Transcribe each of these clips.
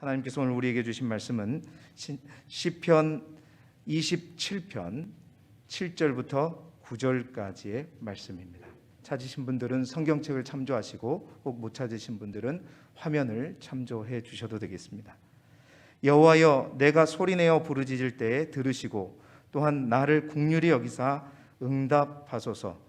하나님께서 오늘 우리에게 주신 말씀은 시편 27편 7절부터 9절까지의 말씀입니다. 찾으신 분들은 성경책을 참조하시고 혹 못 찾으신 분들은 화면을 참조해 주셔도 되겠습니다. 여호와여, 내가 소리내어 부르짖을 때에 들으시고 또한 나를 긍휼히 여기사 응답하소서.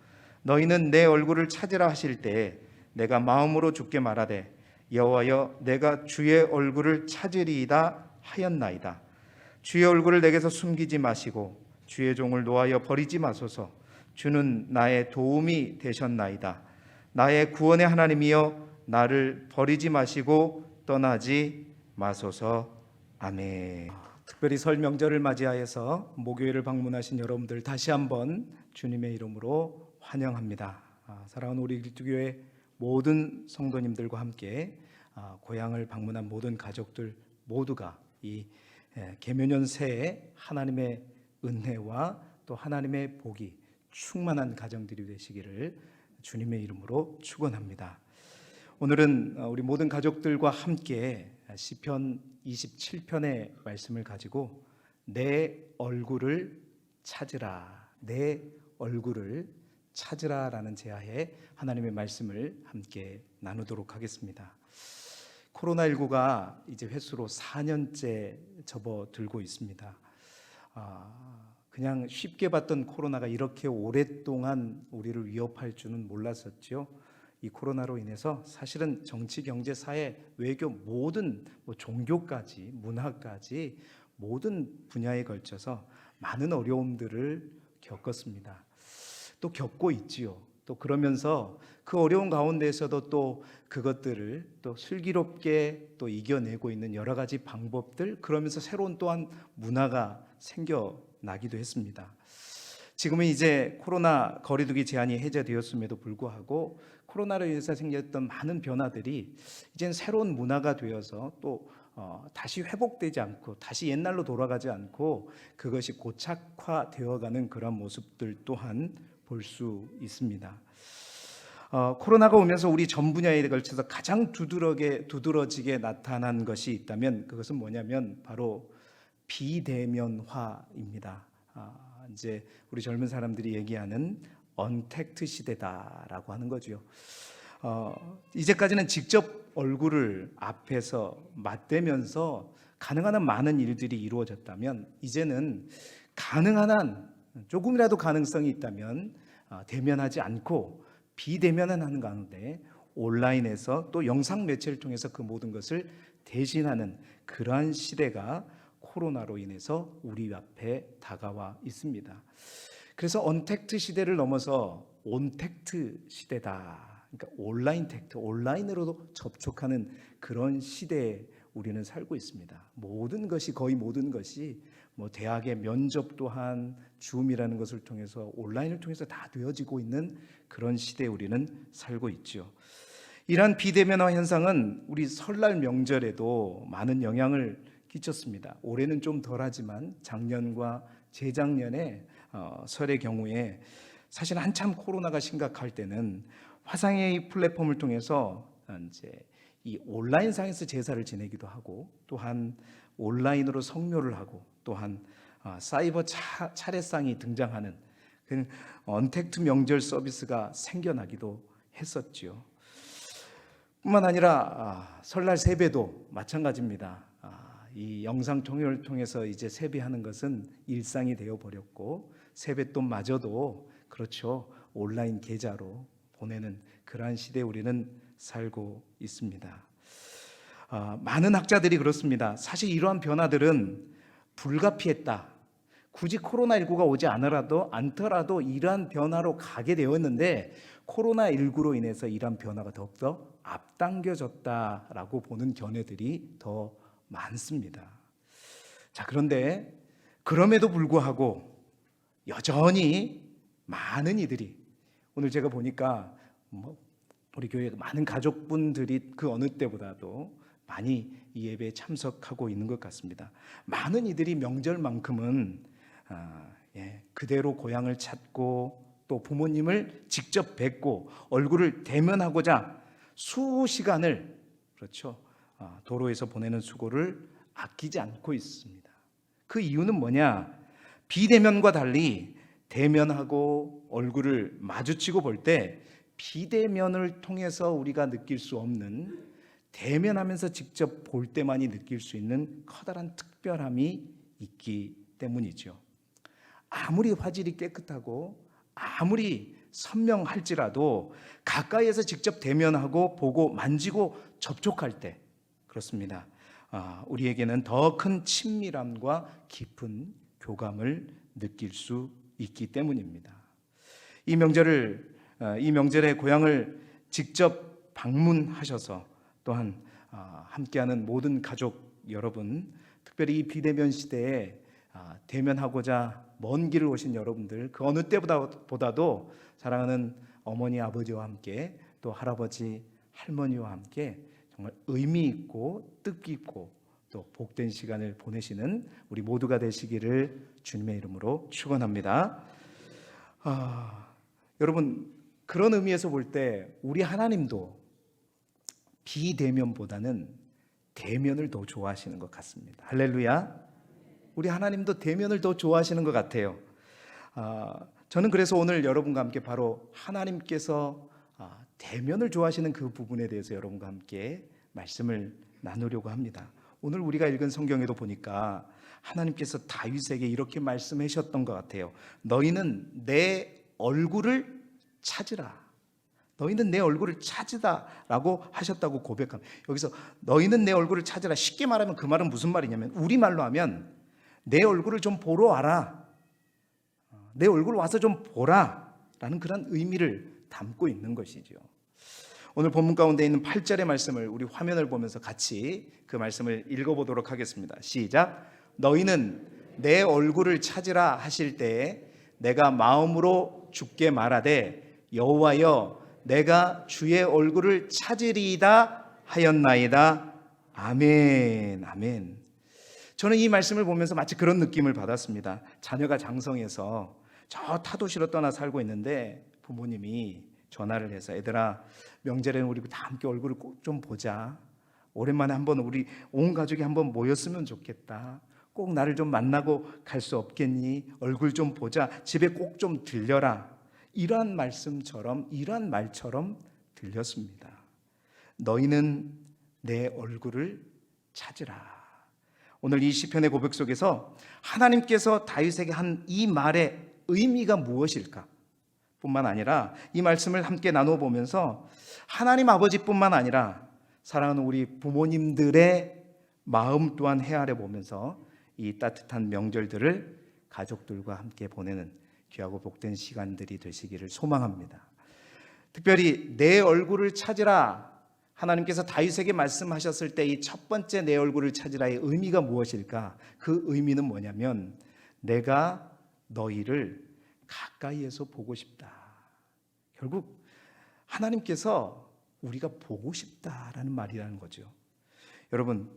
너희는 내 얼굴을 찾으라 하실 때에 내가 마음으로 주께 말하되 여호와여, 내가 주의 얼굴을 찾으리이다 하였나이다. 주의 얼굴을 내게서 숨기지 마시고 주의 종을 노하여 버리지 마소서. 주는 나의 도움이 되셨나이다. 나의 구원의 하나님이여, 나를 버리지 마시고 떠나지 마소서. 아멘. 특별히 설 명절을 맞이하여서 목요일을 방문하신 여러분들 다시 한번 주님의 이름으로 환영합니다. 사랑하는 우리 그리스도교회 모든 성도님들과 함께 고향을 방문한 모든 가족들 모두가 이 계명년 새해 하나님의 은혜와 또 하나님의 복이 충만한 가정들이 되시기를 주님의 이름으로 축원합니다. 오늘은 우리 모든 가족들과 함께 시편 27편의 말씀을 가지고 내 얼굴을 찾으라, 내 얼굴을 찾으라라는 제하에 하나님의 말씀을 함께 나누도록 하겠습니다. 코로나19가 이제 횟수로 4년째 접어들고 있습니다. 그냥 쉽게 봤던 코로나가 이렇게 오랫동안 우리를 위협할 줄은 몰랐었죠. 이 코로나로 인해서 사실은 정치, 경제, 사회, 외교 모든 종교까지 문화까지 모든 분야에 걸쳐서 많은 어려움들을 겪었습니다. 또 겪고 있지요. 또 그러면서 그 어려운 가운데에서도 또 그것들을 또 슬기롭게 또 이겨내고 있는 여러 가지 방법들, 그러면서 새로운 또한 문화가 생겨나기도 했습니다. 지금은 이제 코로나 거리두기 제한이 해제되었음에도 불구하고 코로나로 인해서 생겼던 많은 변화들이 이제는 새로운 문화가 되어서 또 다시 회복되지 않고 다시 옛날로 돌아가지 않고 그것이 고착화되어가는 그런 모습들 또한 볼 수 있습니다. 코로나가 오면서 우리 전 분야에 걸쳐서 가장 두드러지게 나타난 것이 있다면 그것은 뭐냐면 바로 비대면화입니다. 이제 우리 젊은 사람들이 얘기하는 언택트 시대다라고 하는 거죠. 이제까지는 직접 얼굴을 앞에서 맞대면서 가능한 한 많은 일들이 이루어졌다면 이제는 가능한 한 조금이라도 가능성이 있다면 대면하지 않고 비대면은 하는 가운데 온라인에서 또 영상 매체를 통해서 그 모든 것을 대신하는 그러한 시대가 코로나로 인해서 우리 앞에 다가와 있습니다. 그래서 언택트 시대를 넘어서 온택트 시대다. 그러니까 온라인 택트, 온라인으로도 접촉하는 그런 시대에 우리는 살고 있습니다. 모든 것이, 거의 모든 것이 대학의 면접 또한 줌이라는 것을 통해서 온라인을 통해서 다 되어지고 있는 그런 시대에 우리는 살고 있죠. 이러한 비대면화 현상은 우리 설날 명절에도 많은 영향을 끼쳤습니다. 올해는 좀 덜하지만 작년과 재작년에 설의 경우에 사실 한참 코로나가 심각할 때는 화상회의 플랫폼을 통해서 이제 이 온라인상에서 제사를 지내기도 하고 또한 온라인으로 성묘를 하고 또한 사이버 차례상이 등장하는 그 언택트 명절 서비스가 생겨나기도 했었죠. 뿐만 아니라 설날 세배도 마찬가지입니다. 이 영상 통역을 통해서 이제 세배하는 것은 일상이 되어 버렸고 세뱃돈마저도 그렇죠, 온라인 계좌로 보내는 그러한 시대에 우리는 살고 있습니다. 많은 학자들이 그렇습니다. 사실 이러한 변화들은 불가피했다. 굳이 코로나19가 오지 않더라도 이러한 변화로 가게 되었는데 코로나19로 인해서 이러한 변화가 더욱더 앞당겨졌다라고 보는 견해들이 더 많습니다. 자, 그런데 그럼에도 불구하고 여전히 많은 이들이, 오늘 제가 보니까 우리 교회 많은 가족분들이 그 어느 때보다도 많이 이 예배에 참석하고 있는 것 같습니다. 많은 이들이 명절만큼은 그대로 고향을 찾고 또 부모님을 직접 뵙고 얼굴을 대면하고자 수시간을 그렇죠 도로에서 보내는 수고를 아끼지 않고 있습니다. 그 이유는 뭐냐? 비대면과 달리 대면하고 얼굴을 마주치고 볼 때 비대면을 통해서 우리가 느낄 수 없는, 대면하면서 직접 볼 때만이 느낄 수 있는 커다란 특별함이 있기 때문이죠. 아무리 화질이 깨끗하고 아무리 선명할지라도 가까이에서 직접 대면하고 보고 만지고 접촉할 때, 그렇습니다, 우리에게는 더 큰 친밀함과 깊은 교감을 느낄 수 있기 때문입니다. 이 명절에 고향을 직접 방문하셔서 또한 함께하는 모든 가족 여러분, 특별히 이 비대면 시대에 대면하고자 먼 길을 오신 여러분들, 그 어느 때보다도 사랑하는 어머니 아버지와 함께 또 할아버지 할머니와 함께 정말 의미 있고 뜻깊고 또 복된 시간을 보내시는 우리 모두가 되시기를 주님의 이름으로 축원합니다. 여러분, 그런 의미에서 볼 때 우리 하나님도 비대면보다는 대면을 더 좋아하시는 것 같습니다. 할렐루야. 우리 하나님도 대면을 더 좋아하시는 것 같아요. 저는 그래서 오늘 여러분과 함께 바로 하나님께서 대면을 좋아하시는 그 부분에 대해서 여러분과 함께 말씀을 나누려고 합니다. 오늘 우리가 읽은 성경에도 보니까 하나님께서 다윗에게 이렇게 말씀하셨던 것 같아요. 너희는 내 얼굴을 찾으라. 너희는 내 얼굴을 찾으다 라고 하셨다고 고백합니다. 여기서 너희는 내 얼굴을 찾으라, 쉽게 말하면 그 말은 무슨 말이냐면, 우리말로 하면 내 얼굴을 좀 보러 와라, 내 얼굴 와서 좀 보라 라는 그런 의미를 담고 있는 것이죠. 오늘 본문 가운데 있는 8절의 말씀을 우리 화면을 보면서 같이 그 말씀을 읽어보도록 하겠습니다. 시작. 너희는 내 얼굴을 찾으라 하실 때에 내가 마음으로 주께 말하되 여호와여 내가 주의 얼굴을 찾으리이다 하였나이다. 아멘. 아멘. 저는 이 말씀을 보면서 마치 그런 느낌을 받았습니다. 자녀가 장성해서 저 타도시로 떠나 살고 있는데 부모님이 전화를 해서 애들아, 명절에는 우리 다 함께 얼굴을 꼭 좀 보자. 오랜만에 한번 우리 온 가족이 한번 모였으면 좋겠다. 꼭 나를 좀 만나고 갈 수 없겠니? 얼굴 좀 보자. 집에 꼭 좀 들려라. 이러한 말씀처럼, 이러한 말처럼 들렸습니다. 너희는 내 얼굴을 찾으라. 오늘 이 시편의 고백 속에서 하나님께서 다윗에게 한 이 말의 의미가 무엇일까? 뿐만 아니라 이 말씀을 함께 나누어 보면서 하나님 아버지뿐만 아니라 사랑하는 우리 부모님들의 마음 또한 헤아려 보면서 이 따뜻한 명절들을 가족들과 함께 보내는 귀하고 복된 시간들이 되시기를 소망합니다. 특별히 내 얼굴을 찾으라, 하나님께서 다윗에게 말씀하셨을 때 이 첫 번째 내 얼굴을 찾으라의 의미가 무엇일까? 그 의미는 뭐냐면 내가 너희를 가까이에서 보고 싶다. 결국 하나님께서 우리가 보고 싶다라는 말이라는 거죠. 여러분,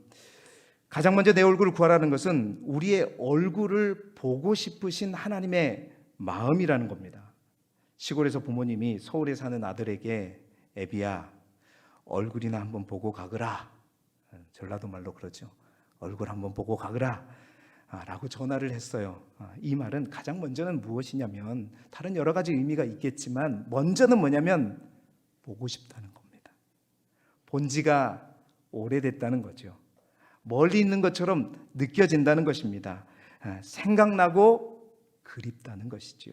가장 먼저 내 얼굴을 구하라는 것은 우리의 얼굴을 보고 싶으신 하나님의 마음이라는 겁니다. 시골에서 부모님이 서울에 사는 아들에게 애비야, 얼굴이나 한번 보고 가거라. 전라도 말로 그러죠. 얼굴 한번 보고 가거라 라고 전화를 했어요. 이 말은 가장 먼저는 무엇이냐면, 다른 여러 가지 의미가 있겠지만 먼저는 뭐냐면 보고 싶다는 겁니다. 본 지가 오래됐다는 거죠. 멀리 있는 것처럼 느껴진다는 것입니다. 생각나고 그립다는 것이죠.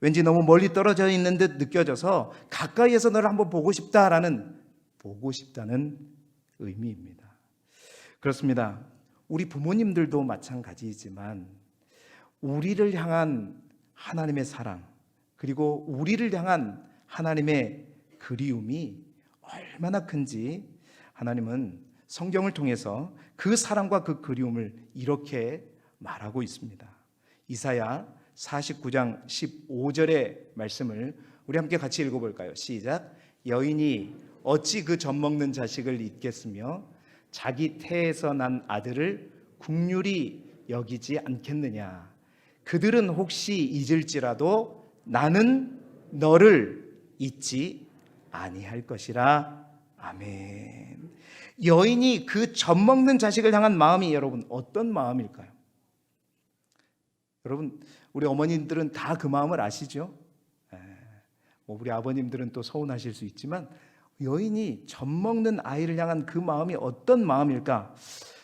왠지 너무 멀리 떨어져 있는 듯 느껴져서 가까이에서 너를 한번 보고 싶다는 의미입니다. 그렇습니다. 우리 부모님들도 마찬가지이지만 우리를 향한 하나님의 사랑, 그리고 우리를 향한 하나님의 그리움이 얼마나 큰지 하나님은 성경을 통해서 그 사랑과 그 그리움을 이렇게 말하고 있습니다. 이사야 49장 15절의 말씀을 우리 함께 같이 읽어볼까요? 시작. 여인이 어찌 그 젖먹는 자식을 잊겠으며 자기 태에서 난 아들을 국률이 여기지 않겠느냐. 그들은 혹시 잊을지라도 나는 너를 잊지 아니할 것이라. 아멘. 여인이 그 젖먹는 자식을 향한 마음이 여러분 어떤 마음일까요? 여러분 우리 어머님들은 다 그 마음을 아시죠? 우리 아버님들은 또 서운하실 수 있지만 여인이 젖먹는 아이를 향한 그 마음이 어떤 마음일까?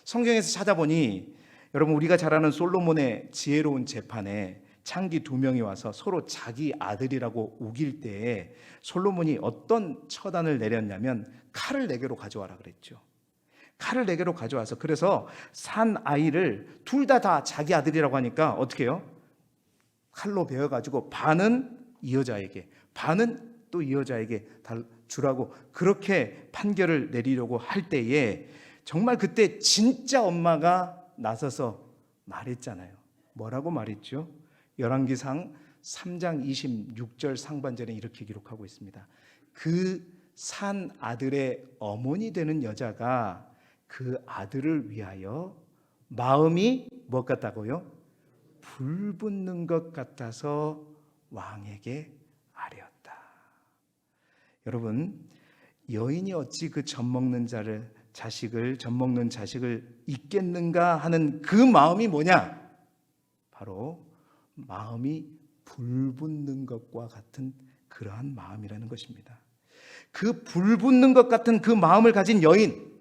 성경에서 찾아보니 여러분 우리가 잘 아는 솔로몬의 지혜로운 재판에 창기 2명이 와서 서로 자기 아들이라고 우길 때에 솔로몬이 어떤 처단을 내렸냐면 칼을 4개로 가져와라 그랬죠. 칼을 4개로 가져와서 그래서 산 아이를 둘 다 자기 아들이라고 하니까 어떻게 해요? 칼로 베어가지고 반은 이 여자에게 반은 또 이 여자에게 주라고 그렇게 판결을 내리려고 할 때에 정말 그때 진짜 엄마가 나서서 말했잖아요. 뭐라고 말했죠? 열왕기상 3장 26절 상반절에 이렇게 기록하고 있습니다. 그 산 아들의 어머니 되는 여자가 그 아들을 위하여 마음이 무엇 같다고요? 불붙는 것 같아서 왕에게 아뢰었다. 여러분 여인이 어찌 그 젖먹는 자식을 잊겠는가 하는 그 마음이 뭐냐? 바로 마음이 불붙는 것과 같은 그러한 마음이라는 것입니다. 그 불붙는 것 같은 그 마음을 가진 여인,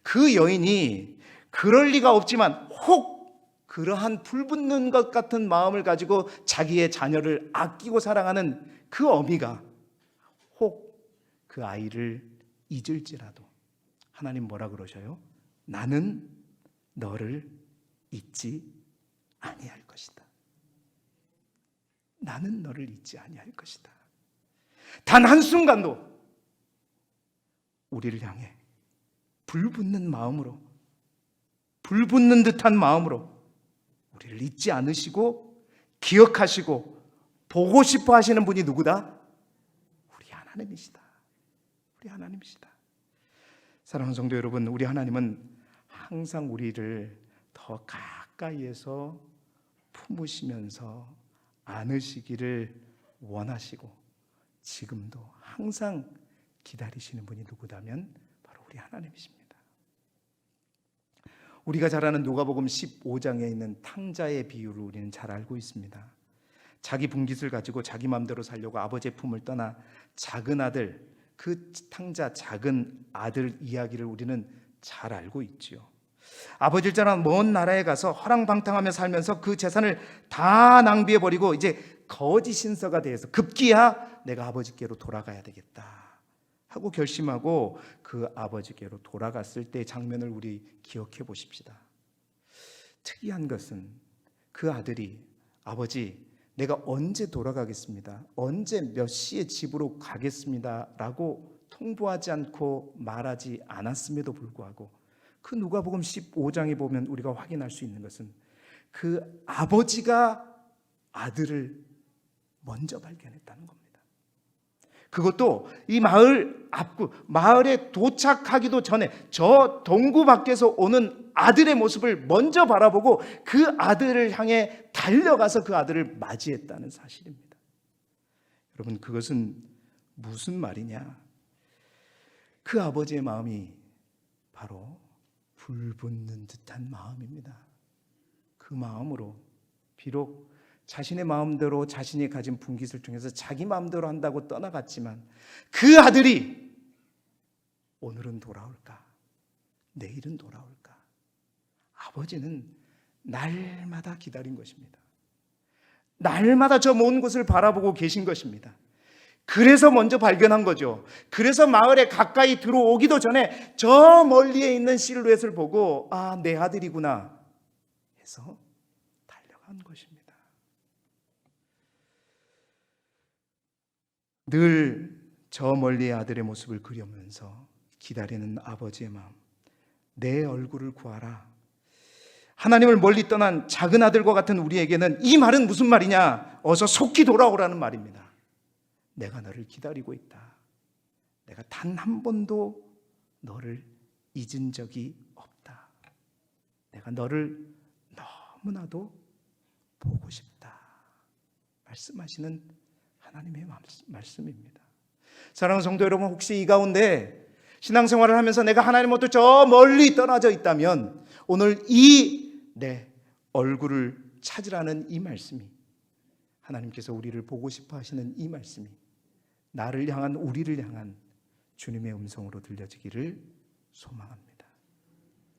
그 여인이 그럴 리가 없지만 혹 그러한 불붙는 것 같은 마음을 가지고 자기의 자녀를 아끼고 사랑하는 그 어미가 혹 그 아이를 잊을지라도 하나님 뭐라 그러셔요? 나는 너를 잊지 아니할 것이다. 나는 너를 잊지 아니할 것이다. 단 한순간도 우리를 향해 불붙는 마음으로, 불붙는 듯한 마음으로 우리를 잊지 않으시고 기억하시고 보고 싶어 하시는 분이 누구다? 우리 하나님이시다. 우리 하나님이시다. 사랑하는 성도 여러분, 우리 하나님은 항상 우리를 더 가까이에서 품으시면서 안으시기를 원하시고 지금도 항상 기다리시는 분이 누구다면 바로 우리 하나님이십니다. 우리가 잘 아는 누가복음 15장에 있는 탕자의 비유를 우리는 잘 알고 있습니다. 자기 분깃을 가지고 자기 마음대로 살려고 아버지의 품을 떠나 작은 아들, 그 탕자 작은 아들 이야기를 우리는 잘 알고 있지요. 아버지를 떠나 먼 나라에 가서 허랑방탕하며 살면서 그 재산을 다 낭비해버리고 이제 거지 신서가 돼서 급기야 내가 아버지께로 돌아가야 되겠다 하고 결심하고 그 아버지께로 돌아갔을 때의 장면을 우리 기억해 보십시다. 특이한 것은 그 아들이 아버지 내가 언제 돌아가겠습니다. 언제 몇 시에 집으로 가겠습니다 라고 통보하지 않고 말하지 않았음에도 불구하고 그 누가복음 15장에 보면 우리가 확인할 수 있는 것은 그 아버지가 아들을 먼저 발견했다는 겁니다. 그것도 이 마을 앞구 마을에 도착하기도 전에 저 동구 밖에서 오는 아들의 모습을 먼저 바라보고 그 아들을 향해 달려가서 그 아들을 맞이했다는 사실입니다. 여러분 그것은 무슨 말이냐? 그 아버지의 마음이 바로 불붙는 듯한 마음입니다. 그 마음으로 비록 자신의 마음대로 자신이 가진 분깃을 통해서 자기 마음대로 한다고 떠나갔지만 그 아들이 오늘은 돌아올까? 내일은 돌아올까? 아버지는 날마다 기다린 것입니다. 날마다 저 먼 곳을 바라보고 계신 것입니다. 그래서 먼저 발견한 거죠. 그래서 마을에 가까이 들어오기도 전에 저 멀리에 있는 실루엣을 보고 아, 내 아들이구나 해서 달려간 것입니다. 늘 저 멀리의 아들의 모습을 그리면서 기다리는 아버지의 마음, 내 얼굴을 구하라. 하나님을 멀리 떠난 작은 아들과 같은 우리에게는 이 말은 무슨 말이냐? 어서 속히 돌아오라는 말입니다. 내가 너를 기다리고 있다. 내가 단 한 번도 너를 잊은 적이 없다. 내가 너를 너무나도 보고 싶다. 말씀하시는 하나님의 말씀입니다. 사랑하는 성도 여러분, 혹시 이 가운데 신앙생활을 하면서 내가 하나님으로부터 저 멀리 떨어져 있다면 오늘 이 내 얼굴을 찾으라는 이 말씀이, 하나님께서 우리를 보고 싶어 하시는 이 말씀이 나를 향한, 우리를 향한 주님의 음성으로 들려지기를 소망합니다.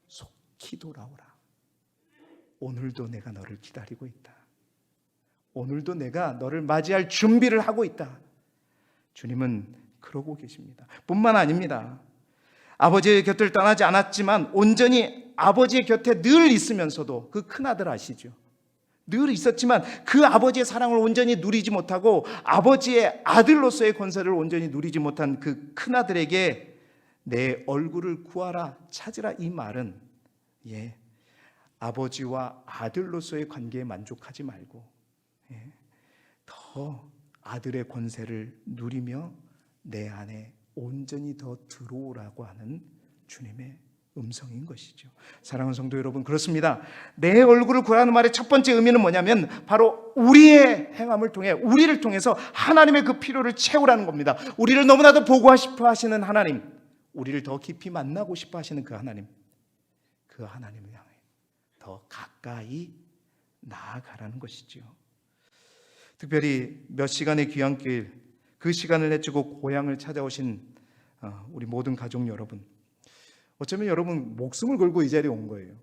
속히 돌아오라. 오늘도 내가 너를 기다리고 있다. 오늘도 내가 너를 맞이할 준비를 하고 있다. 주님은 그러고 계십니다. 뿐만 아닙니다. 아버지의 곁을 떠나지 않았지만 온전히 아버지의 곁에 늘 있으면서도, 그 큰아들 아시죠? 늘 있었지만 그 아버지의 사랑을 온전히 누리지 못하고 아버지의 아들로서의 권세를 온전히 누리지 못한 그 큰아들에게 내 얼굴을 구하라, 찾으라, 이 말은 아버지와 아들로서의 관계에 만족하지 말고 더 아들의 권세를 누리며 내 안에 온전히 더 들어오라고 하는 주님의 음성인 것이죠. 사랑하는 성도 여러분, 그렇습니다. 내 얼굴을 구하라는 말의 첫 번째 의미는 뭐냐면 바로 우리의 행함을 통해, 우리를 통해서 하나님의 그 필요를 채우라는 겁니다. 우리를 너무나도 보고 싶어 하시는 하나님, 우리를 더 깊이 만나고 싶어 하시는 그 하나님, 그 하나님을 향해 더 가까이 나아가라는 것이죠. 특별히 몇 시간의 귀향길, 그 시간을 내주고 고향을 찾아오신 우리 모든 가족 여러분, 어쩌면 여러분 목숨을 걸고 이 자리에 온 거예요.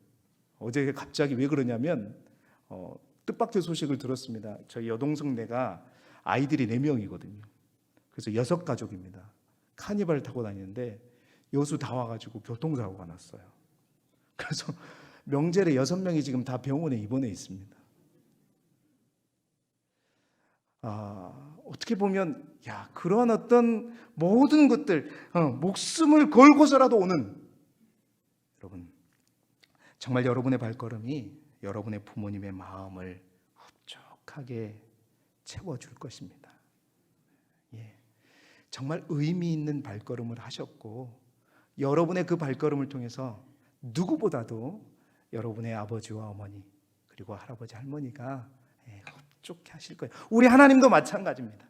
어제 갑자기 왜 그러냐면 뜻밖의 소식을 들었습니다. 저희 여동생네가 아이들이 4명이거든요. 그래서 6가족입니다. 카니발 타고 다니는데 여수 다 와가지고 교통사고가 났어요. 그래서 명절에 6명이 지금 다 병원에 입원해 있습니다. 어떻게 보면 그런 어떤 모든 것들, 목숨을 걸고서라도 오는, 여러분, 정말 여러분의 발걸음이 여러분의 부모님의 마음을 흡족하게 채워줄 것입니다. 정말 의미 있는 발걸음을 하셨고, 여러분의 그 발걸음을 통해서 누구보다도 여러분의 아버지와 어머니 그리고 할아버지 할머니가 흡족해 하실 거예요. 우리 하나님도 마찬가지입니다.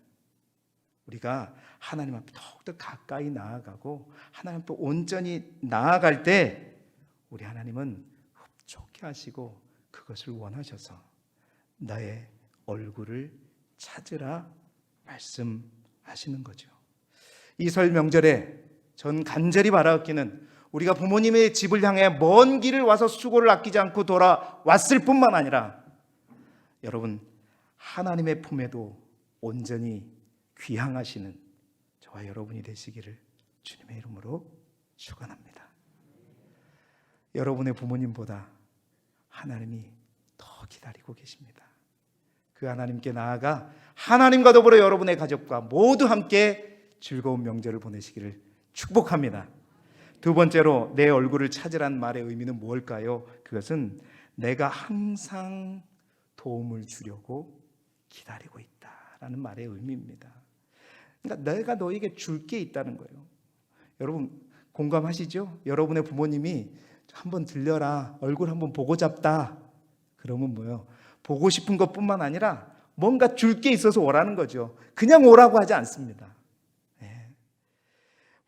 우리가 하나님 앞에 더욱더 가까이 나아가고 하나님 앞에 온전히 나아갈 때 우리 하나님은 흡족해 하시고 그것을 원하셔서 나의 얼굴을 찾으라 말씀하시는 거죠. 이 설 명절에 전 간절히 바라옵기는 우리가 부모님의 집을 향해 먼 길을 와서 수고를 아끼지 않고 돌아왔을 뿐만 아니라 여러분, 하나님의 품에도 온전히 귀향하시는 저와 여러분이 되시기를 주님의 이름으로 축원합니다. 여러분의 부모님보다 하나님이 더 기다리고 계십니다. 그 하나님께 나아가 하나님과 더불어 여러분의 가족과 모두 함께 즐거운 명절을 보내시기를 축복합니다. 두 번째로 내 얼굴을 찾으라는 말의 의미는 무엇일까요? 그것은 내가 항상 도움을 주려고 기다리고 있다라는 말의 의미입니다. 그러니까 내가 너에게 줄 게 있다는 거예요. 여러분 공감하시죠? 여러분의 부모님이 한번 들려라, 얼굴 한번 보고 잡다, 그러면 뭐예요? 보고 싶은 것뿐만 아니라 뭔가 줄 게 있어서 오라는 거죠. 그냥 오라고 하지 않습니다.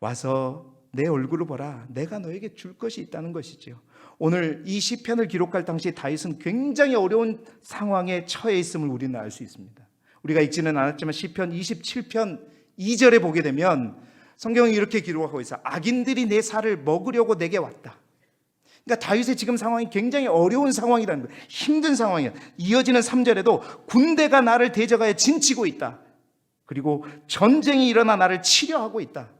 와서 내 얼굴을 보라, 내가 너에게 줄 것이 있다는 것이죠. 오늘 이 시편을 기록할 당시 다윗은 굉장히 어려운 상황에 처해 있음을 우리는 알 수 있습니다. 우리가 읽지는 않았지만 시편 27편 2절에 보게 되면 성경이 이렇게 기록하고 있어요. 악인들이 내 살을 먹으려고 내게 왔다. 그러니까 다윗의 지금 상황이 굉장히 어려운 상황이라는 거예요. 힘든 상황이에요. 이어지는 3절에도 군대가 나를 대적하여 진치고 있다. 그리고 전쟁이 일어나 나를 치려하고 있다.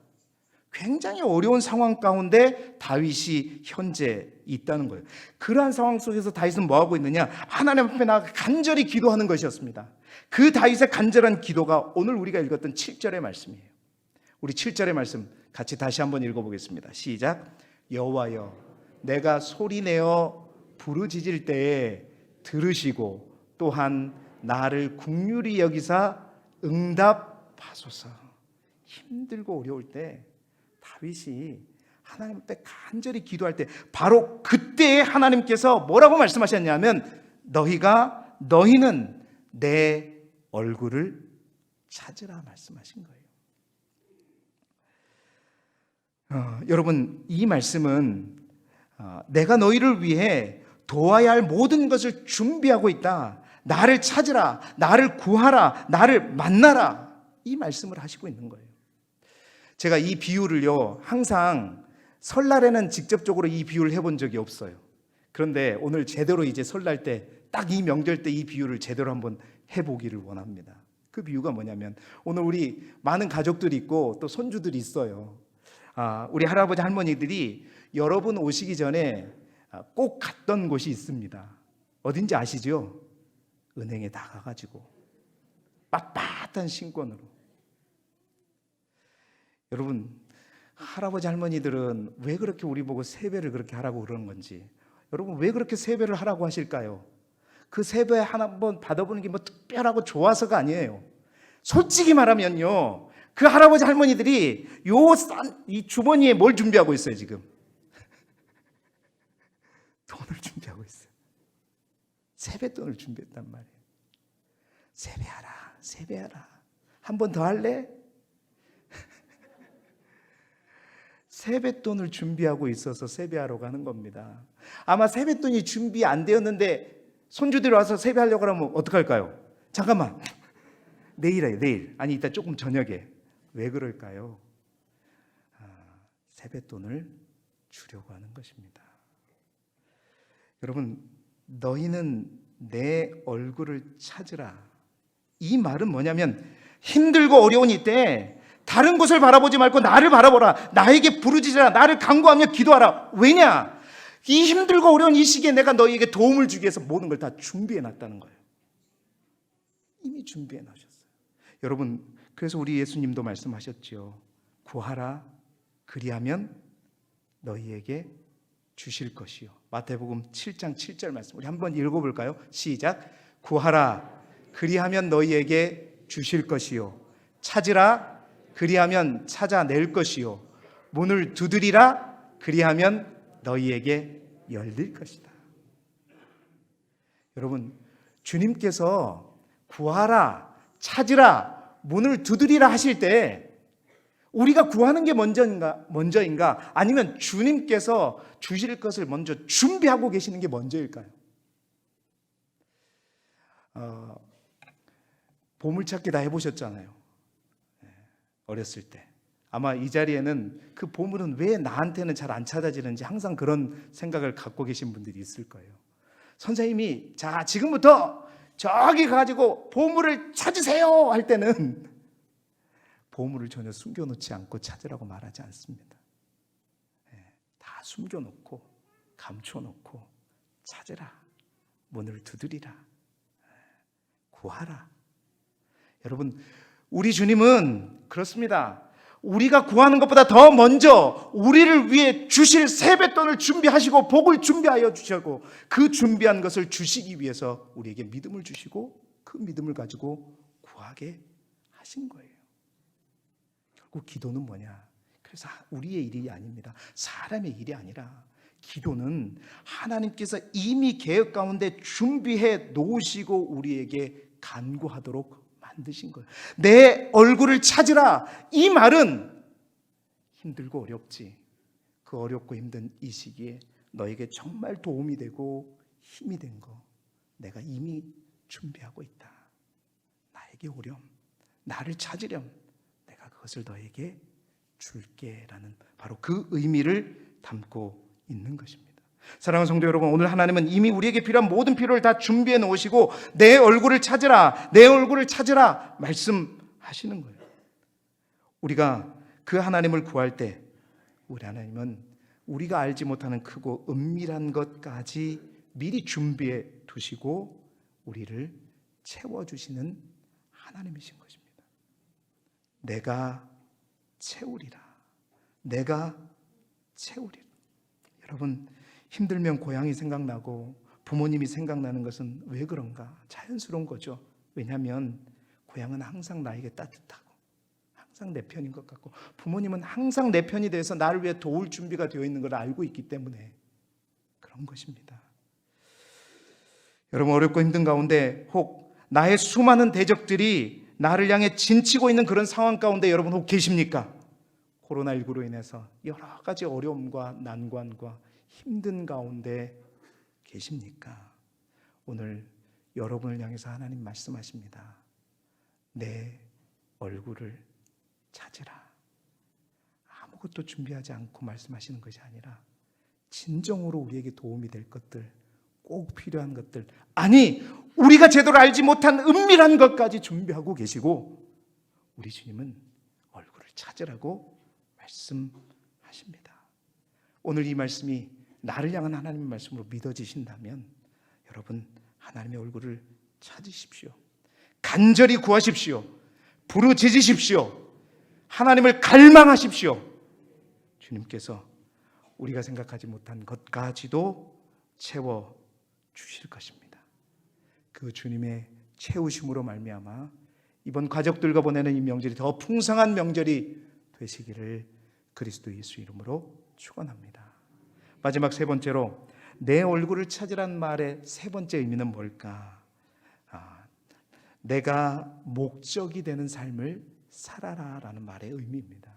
굉장히 어려운 상황 가운데 다윗이 현재 있다는 거예요. 그러한 상황 속에서 다윗은 뭐하고 있느냐? 하나님 앞에 나가 간절히 기도하는 것이었습니다. 그 다윗의 간절한 기도가 오늘 우리가 읽었던 7절의 말씀이에요. 우리 7절의 말씀 같이 다시 한번 읽어보겠습니다. 시작. 여호와여, 내가 소리내어 부르짖을 때에 들으시고 또한 나를 긍휼히 여기사 응답하소서. 힘들고 어려울 때 다윗이 하나님 앞에 간절히 기도할 때 바로 그때에 하나님께서 뭐라고 말씀하셨냐면 너희는 내 얼굴을 찾으라 말씀하신 거예요. 여러분, 이 말씀은 내가 너희를 위해 도와야 할 모든 것을 준비하고 있다. 나를 찾으라, 나를 구하라, 나를 만나라. 이 말씀을 하시고 있는 거예요. 제가 이 비유를요, 항상 설날에는 직접적으로 이 비유를 해본 적이 없어요. 그런데 오늘 제대로 이제 설날 때, 딱 이 명절 때 이 비유를 제대로 한번 해보기를 원합니다. 그 비유가 뭐냐면, 오늘 우리 많은 가족들이 있고 또 손주들이 있어요. 우리 할아버지 할머니들이 여러분 오시기 전에 꼭 갔던 곳이 있습니다. 어딘지 아시죠? 은행에 나가가지고 빳빳한 신권으로. 여러분, 할아버지 할머니들은 왜 그렇게 우리 보고 세배를 그렇게 하라고 그러는 건지, 여러분 왜 그렇게 세배를 하라고 하실까요? 그 세배 한번 받아보는 게 뭐 특별하고 좋아서가 아니에요. 솔직히 말하면요, 그 할아버지 할머니들이 이 주머니에 뭘 준비하고 있어요? 지금 돈을 준비하고 있어요. 세뱃돈을 준비했단 말이에요. 세배하라, 세배하라. 한 번 더 할래? 세뱃돈을 준비하고 있어서 세배하러 가는 겁니다. 아마 세뱃돈이 준비 안 되었는데 손주들이 와서 세배하려고 하면 어떡할까요? 잠깐만, 내일 해요, 내일. 아니, 이따 조금 저녁에. 왜 그럴까요? 세뱃돈을 주려고 하는 것입니다. 여러분, 너희는 내 얼굴을 찾으라. 이 말은 뭐냐면, 힘들고 어려운 이때 다른 곳을 바라보지 말고 나를 바라보라. 나에게 부르짖으라. 나를 간구하며 기도하라. 왜냐? 이 힘들고 어려운 이 시기에 내가 너희에게 도움을 주기 위해서 모든 걸 다 준비해 놨다는 거예요. 이미 준비해 놓으셨어요. 여러분, 그래서 우리 예수님도 말씀하셨죠. 구하라, 그리하면 너희에게 주실 것이요. 마태복음 7장 7절 말씀, 우리 한번 읽어볼까요? 시작. 구하라, 그리하면 너희에게 주실 것이요. 찾으라, 그리하면 찾아낼 것이요. 문을 두드리라, 그리하면 너희에게 열릴 것이다. 여러분, 주님께서 구하라, 찾으라, 문을 두드리라 하실 때 우리가 구하는 게 먼저인가? 아니면 주님께서 주실 것을 먼저 준비하고 계시는 게 먼저일까요? 보물찾기 다 해보셨잖아요. 어렸을 때. 아마 이 자리에는 그 보물은 왜 나한테는 잘 안 찾아지는지 항상 그런 생각을 갖고 계신 분들이 있을 거예요. 선생님이 자, 지금부터 저기 가지고 보물을 찾으세요 할 때는 보물을 전혀 숨겨놓지 않고 찾으라고 말하지 않습니다. 다 숨겨놓고 감춰놓고 찾으라, 문을 두드리라, 구하라. 여러분, 우리 주님은 그렇습니다. 우리가 구하는 것보다 더 먼저 우리를 위해 주실 세뱃돈을 준비하시고 복을 준비하여 주시고, 그 준비한 것을 주시기 위해서 우리에게 믿음을 주시고 그 믿음을 가지고 구하게 하신 거예요. 결국 기도는 뭐냐? 그래서 우리의 일이 아닙니다. 사람의 일이 아니라 기도는 하나님께서 이미 계획 가운데 준비해 놓으시고 우리에게 간구하도록 만드신 거예요. 내 얼굴을 찾으라. 이 말은 힘들고 어렵지. 그 어렵고 힘든 이 시기에 너에게 정말 도움이 되고 힘이 된 거 내가 이미 준비하고 있다. 나에게 오렴. 나를 찾으렴. 내가 그것을 너에게 줄게라는 바로 그 의미를 담고 있는 것입니다. 사랑하는 성도 여러분, 오늘 하나님은 이미 우리에게 필요한 모든 필요를 다 준비해 놓으시고 내 얼굴을 찾으라, 내 얼굴을 찾으라 말씀하시는 거예요. 우리가 그 하나님을 구할 때 우리 하나님은 우리가 알지 못하는 크고 은밀한 것까지 미리 준비해 두시고 우리를 채워주시는 하나님이신 것입니다. 내가 채우리라. 내가 채우리라. 여러분, 힘들면 고향이 생각나고 부모님이 생각나는 것은 왜 그런가? 자연스러운 거죠. 왜냐하면 고향은 항상 나에게 따뜻하고 항상 내 편인 것 같고 부모님은 항상 내 편이 돼서 나를 위해 도울 준비가 되어 있는 걸 알고 있기 때문에 그런 것입니다. 여러분, 어렵고 힘든 가운데 혹 나의 수많은 대적들이 나를 향해 진치고 있는 그런 상황 가운데 여러분 혹 계십니까? 코로나19로 인해서 여러 가지 어려움과 난관과 힘든 가운데 계십니까? 오늘 여러분을 향해서 하나님 말씀하십니다. 내 얼굴을 찾으라. 아무것도 준비하지 않고 말씀하시는 것이 아니라 진정으로 우리에게 도움이 될 것들, 꼭 필요한 것들, 아니 우리가 제대로 알지 못한 은밀한 것까지 준비하고 계시고 우리 주님은 얼굴을 찾으라고 말씀하십니다. 오늘 이 말씀이 나를 향한 하나님의 말씀으로 믿어지신다면 여러분 하나님의 얼굴을 찾으십시오. 간절히 구하십시오. 부르짖으십시오. 하나님을 갈망하십시오. 주님께서 우리가 생각하지 못한 것까지도 채워 주실 것입니다. 그 주님의 채우심으로 말미암아 이번 가족들과 보내는 이 명절이 더 풍성한 명절이 되시기를 그리스도 예수 이름으로 축원합니다. 마지막 세 번째로 내 얼굴을 찾으란 말의 세 번째 의미는 뭘까? 내가 목적이 되는 삶을 살아라라는 말의 의미입니다.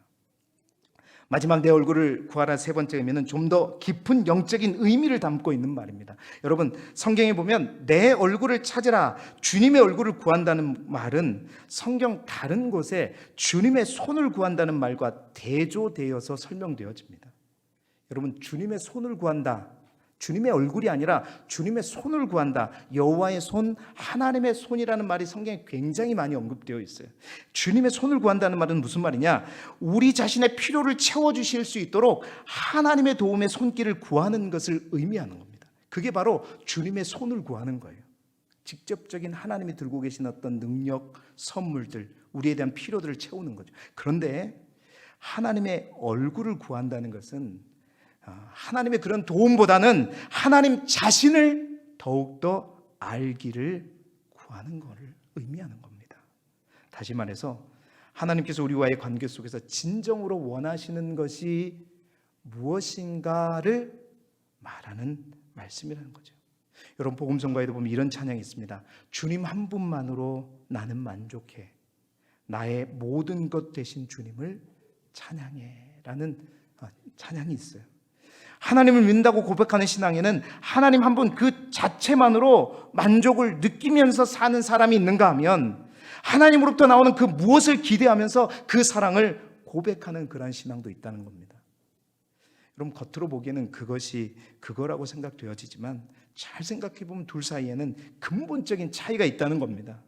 마지막 내 얼굴을 구하라 세 번째 의미는 좀 더 깊은 영적인 의미를 담고 있는 말입니다. 여러분 성경에 보면 내 얼굴을 찾으라, 주님의 얼굴을 구한다는 말은 성경 다른 곳에 주님의 손을 구한다는 말과 대조되어서 설명되어집니다. 여러분 주님의 손을 구한다, 주님의 얼굴이 아니라 주님의 손을 구한다. 여호와의 손, 하나님의 손이라는 말이 성경에 굉장히 많이 언급되어 있어요. 주님의 손을 구한다는 말은 무슨 말이냐? 우리 자신의 필요를 채워주실 수 있도록 하나님의 도움의 손길을 구하는 것을 의미하는 겁니다. 그게 바로 주님의 손을 구하는 거예요. 직접적인 하나님이 들고 계신 어떤 능력, 선물들, 우리에 대한 필요들을 채우는 거죠. 그런데 하나님의 얼굴을 구한다는 것은 하나님의 그런 도움보다는 하나님 자신을 더욱더 알기를 구하는 것을 의미하는 겁니다. 다시 말해서 하나님께서 우리와의 관계 속에서 진정으로 원하시는 것이 무엇인가를 말하는 말씀이라는 거죠. 여러분 복음성가에도 보면 이런 찬양이 있습니다. 주님 한 분만으로 나는 만족해, 나의 모든 것 되신 주님을 찬양해 라는 찬양이 있어요. 하나님을 믿는다고 고백하는 신앙에는 하나님 한 분 그 자체만으로 만족을 느끼면서 사는 사람이 있는가 하면 하나님으로부터 나오는 그 무엇을 기대하면서 그 사랑을 고백하는 그러한 신앙도 있다는 겁니다. 여러분 겉으로 보기에는 그것이 그거라고 생각되어지지만 잘 생각해 보면 둘 사이에는 근본적인 차이가 있다는 겁니다.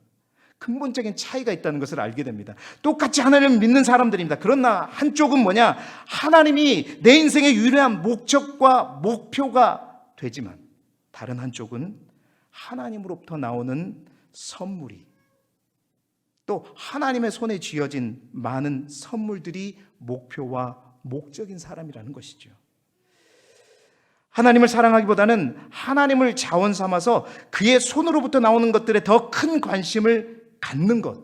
근본적인 차이가 있다는 것을 알게 됩니다. 똑같이 하나님을 믿는 사람들입니다. 그러나 한쪽은 뭐냐? 하나님이 내 인생의 유일한 목적과 목표가 되지만 다른 한쪽은 하나님으로부터 나오는 선물이, 또 하나님의 손에 쥐어진 많은 선물들이 목표와 목적인 사람이라는 것이죠. 하나님을 사랑하기보다는 하나님을 자원 삼아서 그의 손으로부터 나오는 것들에 더 큰 관심을 갖는 것,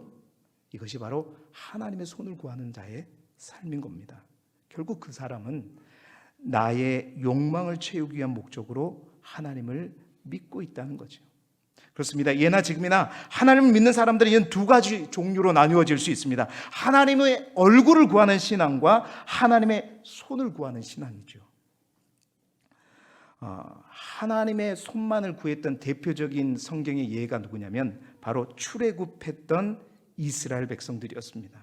이것이 바로 하나님의 손을 구하는 자의 삶인 겁니다. 결국 그 사람은 나의 욕망을 채우기 위한 목적으로 하나님을 믿고 있다는 거죠. 그렇습니다. 예나 지금이나 하나님을 믿는 사람들은 이런 두 가지 종류로 나누어질 수 있습니다. 하나님의 얼굴을 구하는 신앙과 하나님의 손을 구하는 신앙이죠. 하나님의 손만을 구했던 대표적인 성경의 예가 누구냐면 바로 출애굽했던 이스라엘 백성들이었습니다.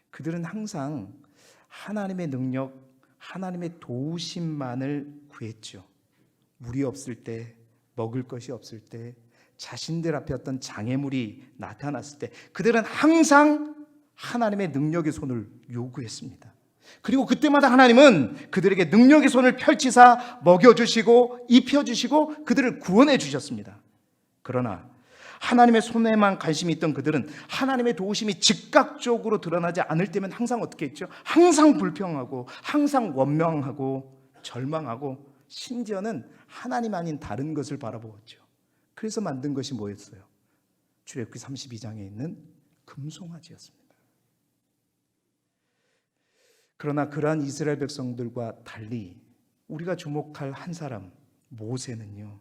그들은 항상 하나님의 능력, 하나님의 도우심만을 구했죠. 물이 없을 때, 먹을 것이 없을 때, 자신들 앞에 어떤 장애물이 나타났을 때 그들은 항상 하나님의 능력의 손을 요구했습니다. 그리고 그때마다 하나님은 그들에게 능력의 손을 펼치사 먹여주시고 입혀주시고 그들을 구원해 주셨습니다. 그러나 하나님의 손에만 관심이 있던 그들은 하나님의 도우심이 즉각적으로 드러나지 않을 때면 항상 어떻게 했죠? 항상 불평하고 항상 원망하고 절망하고 심지어는 하나님 아닌 다른 것을 바라보았죠. 그래서 만든 것이 뭐였어요? 출애굽기 32장에 있는 금송아지였습니다. 그러나 그러한 이스라엘 백성들과 달리 우리가 주목할 한 사람 모세는요,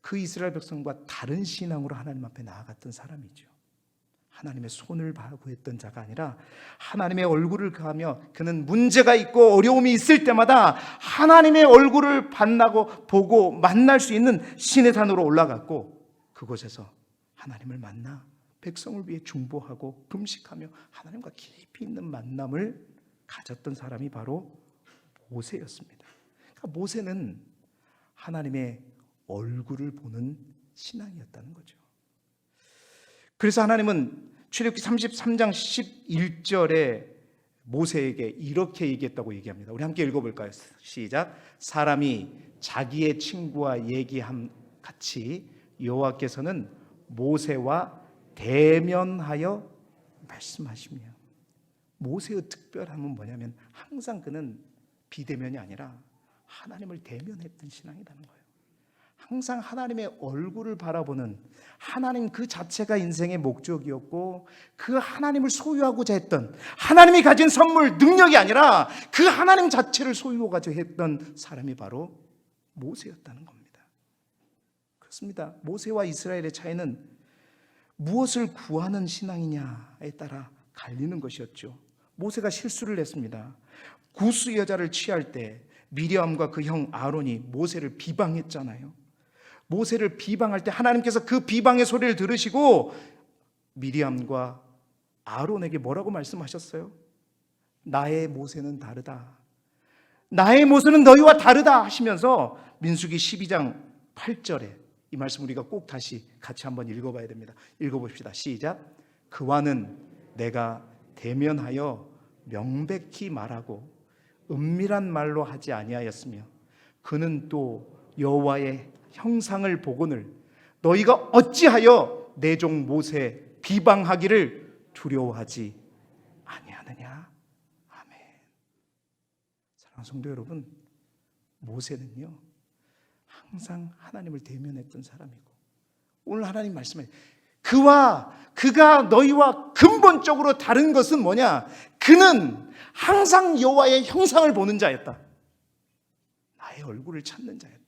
그 이스라엘 백성과 다른 신앙으로 하나님 앞에 나아갔던 사람이죠. 하나님의 손을 구했던 자가 아니라 하나님의 얼굴을 구하며 그는 문제가 있고 어려움이 있을 때마다 하나님의 얼굴을 만나고 보고 만날 수 있는 신의 산으로 올라갔고 그곳에서 하나님을 만나 백성을 위해 중보하고 금식하며 하나님과 깊이 있는 만남을 가졌던 사람이 바로 모세였습니다. 그러니까 모세는 하나님의 얼굴을 보는 신앙이었다는 거죠. 그래서 하나님은 출애굽기 33장 11절에 모세에게 이렇게 얘기했다고 얘기합니다. 우리 함께 읽어볼까요? 시작. 사람이 자기의 친구와 얘기함 같이 여호와께서는 모세와 대면하여 말씀하시며, 모세의 특별함은 뭐냐면 항상 그는 비대면이 아니라 하나님을 대면했던 신앙이라는 거예요. 항상 하나님의 얼굴을 바라보는, 하나님 그 자체가 인생의 목적이었고 그 하나님을 소유하고자 했던, 하나님이 가진 선물, 능력이 아니라 그 하나님 자체를 소유하고자 했던 사람이 바로 모세였다는 겁니다. 그렇습니다. 모세와 이스라엘의 차이는 무엇을 구하는 신앙이냐에 따라 갈리는 것이었죠. 모세가 실수를 했습니다. 구스 여자를 취할 때 미리암과 그 형 아론이 모세를 비방했잖아요. 모세를 비방할 때 하나님께서 그 비방의 소리를 들으시고 미리암과 아론에게 뭐라고 말씀하셨어요? 나의 모세는 다르다. 나의 모세는 너희와 다르다 하시면서 민수기 12장 8절에 이 말씀 우리가 꼭 다시 같이 한번 읽어봐야 됩니다. 읽어봅시다. 시작. 그와는 내가 대면하여 명백히 말하고 은밀한 말로 하지 아니하였으며 그는 또 여호와의 형상을 보거늘 너희가 어찌하여 내 종 모세 비방하기를 두려워하지 아니하느냐. 아멘. 사랑하는 성도 여러분, 모세는요 항상 하나님을 대면했던 사람이고, 오늘 하나님 말씀에 그가 너희와 근본적으로 다른 것은 뭐냐? 그는 항상 여호와의 형상을 보는 자였다. 나의 얼굴을 찾는 자였다.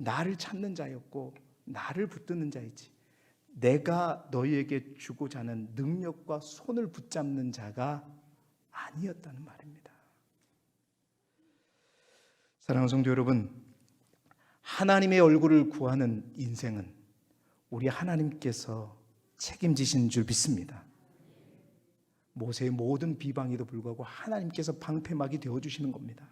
나를 찾는 자였고 나를 붙드는 자이지, 내가 너희에게 주고자 하는 능력과 손을 붙잡는 자가 아니었다는 말입니다. 사랑하는 성도 여러분, 하나님의 얼굴을 구하는 인생은 우리 하나님께서 책임지신 줄 믿습니다. 모세의 모든 비방에도 불구하고 하나님께서 방패막이 되어주시는 겁니다.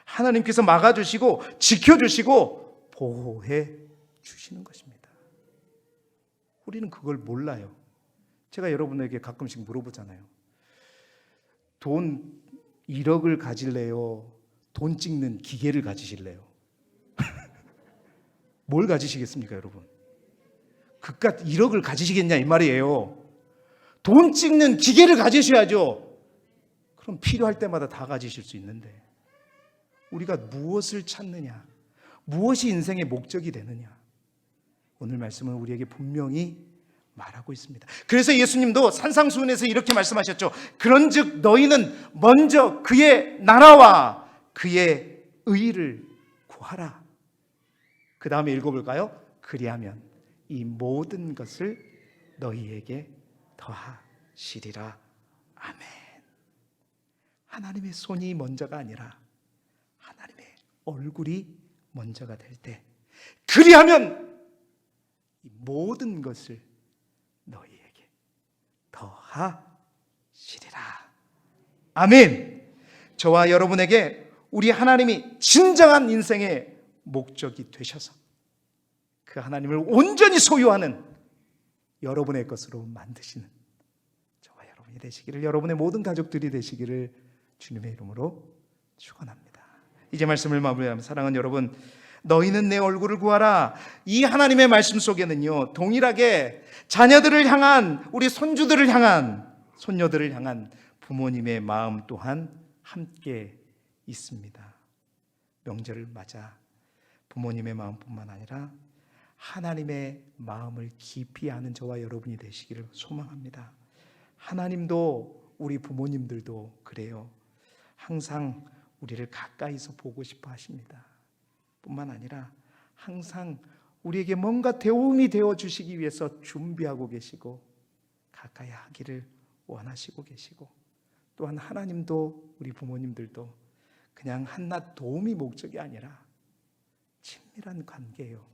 하나님께서 막아주시고 지켜주시고 보호해 주시는 것입니다. 우리는 그걸 몰라요. 제가 여러분에게 가끔씩 물어보잖아요. 돈 1억을 가질래요? 돈 찍는 기계를 가지실래요? 뭘 가지시겠습니까, 여러분? 그깟 1억을 가지시겠냐 이 말이에요. 돈 찍는 기계를 가지셔야죠. 그럼 필요할 때마다 다 가지실 수 있는데 우리가 무엇을 찾느냐, 무엇이 인생의 목적이 되느냐, 오늘 말씀은 우리에게 분명히 말하고 있습니다. 그래서 예수님도 산상수훈에서 이렇게 말씀하셨죠. 그런즉 너희는 먼저 그의 나라와 그의 의를 구하라. 그 다음에 읽어볼까요? 그리하면 이 모든 것을 너희에게 더하시리라. 아멘. 하나님의 손이 먼저가 아니라 하나님의 얼굴이 먼저가 될 때, 그리하면 이 모든 것을 너희에게 더하시리라. 아멘. 저와 여러분에게 우리 하나님이 진정한 인생의 목적이 되셔서 그 하나님을 온전히 소유하는 여러분의 것으로 만드시는 저와 여러분이 되시기를, 여러분의 모든 가족들이 되시기를 주님의 이름으로 축원합니다. 이제 말씀을 마무리하면, 사랑하는 여러분, 너희는 내 얼굴을 구하라. 이 하나님의 말씀 속에는요 동일하게 자녀들을 향한, 우리 손주들을 향한, 손녀들을 향한 부모님의 마음 또한 함께 있습니다. 명절을 맞아 부모님의 마음뿐만 아니라 하나님의 마음을 깊이 아는 저와 여러분이 되시기를 소망합니다. 하나님도 우리 부모님들도 그래요. 항상 우리를 가까이서 보고 싶어 하십니다. 뿐만 아니라 항상 우리에게 뭔가 도움이 되어 주시기 위해서 준비하고 계시고 가까이 하기를 원하시고 계시고, 또한 하나님도 우리 부모님들도 그냥 한낱 도움이 목적이 아니라 친밀한 관계예요.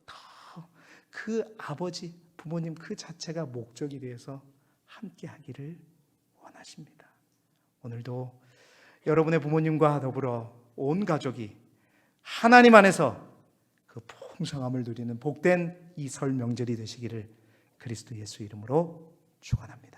더 그 아버지, 부모님 그 자체가 목적이 되어서 함께 하기를 원하십니다. 오늘도 여러분의 부모님과 더불어 온 가족이 하나님 안에서 그 풍성함을 누리는 복된 이 설 명절이 되시기를 그리스도 예수 이름으로 축원합니다.